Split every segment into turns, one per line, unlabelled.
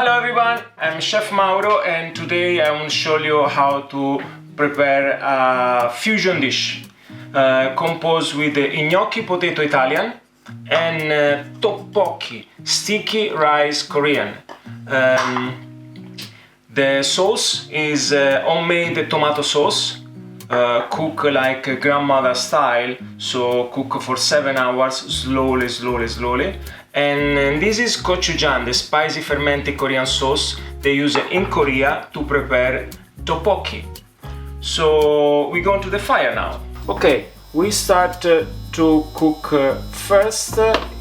Hello everyone, I'm Chef Mauro and today I will show you how to prepare a fusion dish composed with the gnocchi potato Italian and topokki sticky rice Korean. The sauce is homemade tomato sauce, cook like grandmother style, so cook for 7 hours slowly. And this is gochujang, the spicy fermented Korean sauce they use in Korea to prepare topokki. So we go to the fire now. Okay, we start to cook first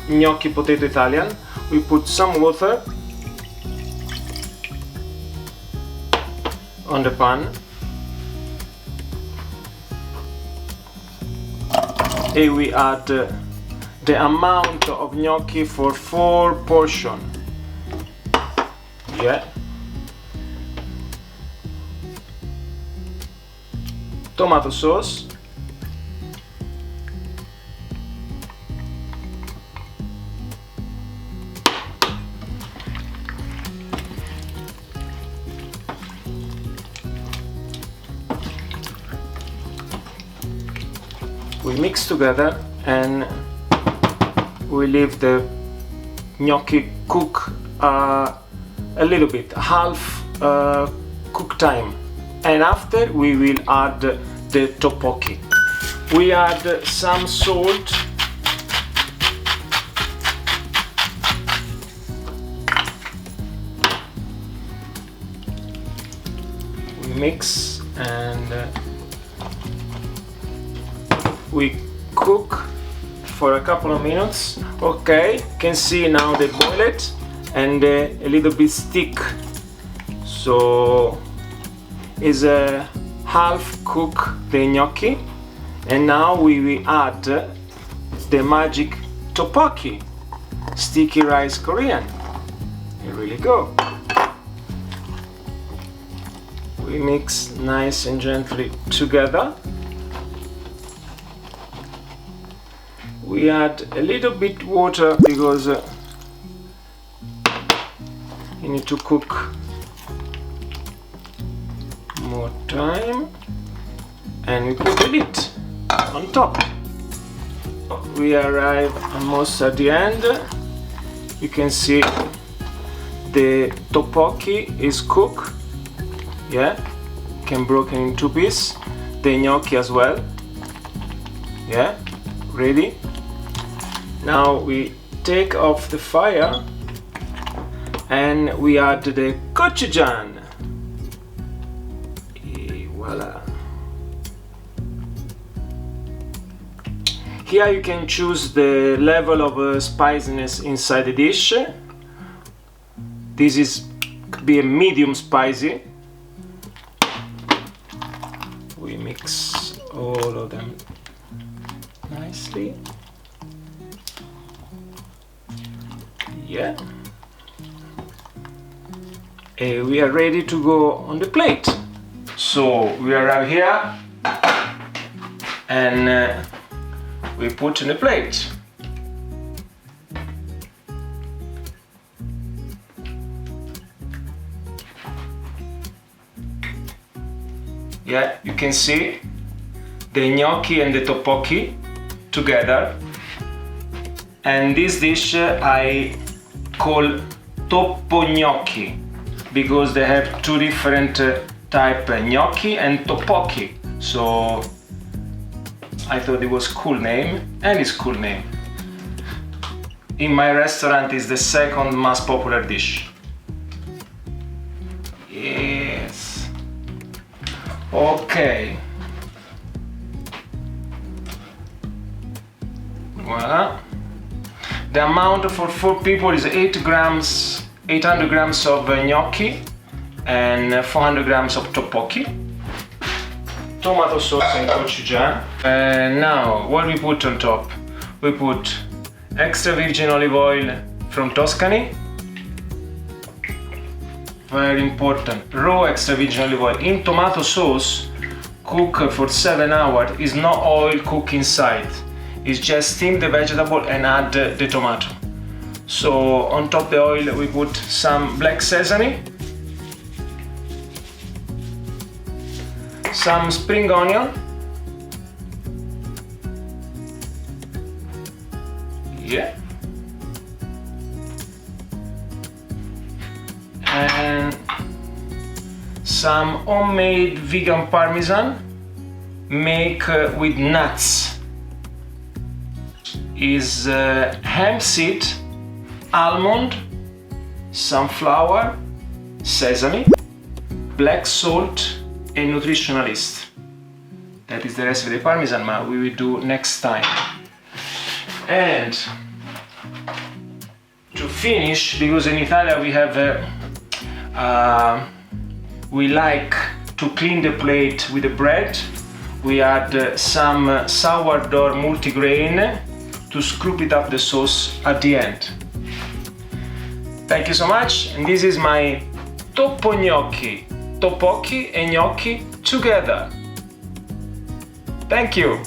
gnocchi potato Italian. We put some water on the pan. And we add the amount of gnocchi for 4 portions. Yeah. Tomato sauce. We mix together and we leave the gnocchi cook a little bit, half cook time, and after we will add the topokki. We add some salt, we mix and we cook for a couple of minutes. Okay, you can see now they boil it and a little bit thick, so is a half cook the gnocchi, and now we will add the magic topokki sticky rice Korean. Here we go. We mix nice and gently together. We add a little bit water because you need to cook more time, and we put the lid on top. We arrive almost at the end. You can see the topokki is cooked. Yeah, can broken in 2 pieces. The gnocchi as well. Yeah, ready. Now we take off the fire and we add the gochujang. Voila. Here you can choose the level of spiciness inside the dish. This could be a medium spicy. We mix all of them nicely. Yeah. And we are ready to go on the plate. So we arrive here and we put in the plate. Yeah, you can see the gnocchi and the topokki together. And this dish I call Toppognochi because they have 2 different type gnocchi and topokki. So I thought it was cool name, and it's cool name. In my restaurant is the second most popular dish. Yes. Okay. Voila. The amount for 4 people is 800 grams of gnocchi and 400 grams of topokki. Tomato sauce and gochujang. And now, what we put on top? We put extra virgin olive oil from Tuscany. Very important. Raw extra virgin olive oil in tomato sauce. Cook for 7 hours. Is no oil cook inside. It's just steam the vegetable and add the tomato. So on top the oil we put some black sesame, some spring onion, yeah, and some homemade vegan parmesan make with nuts. Is hemp seed, almond, sunflower, sesame, black salt and nutritional yeast. That is the recipe of the parmesan, but we will do next time. And to finish, because in Italy we have we like to clean the plate with the bread, we add some sourdough multigrain to scoop it up the sauce at the end. Thank you so much, and this is my Toppognochi, topokki and gnocchi together. Thank you.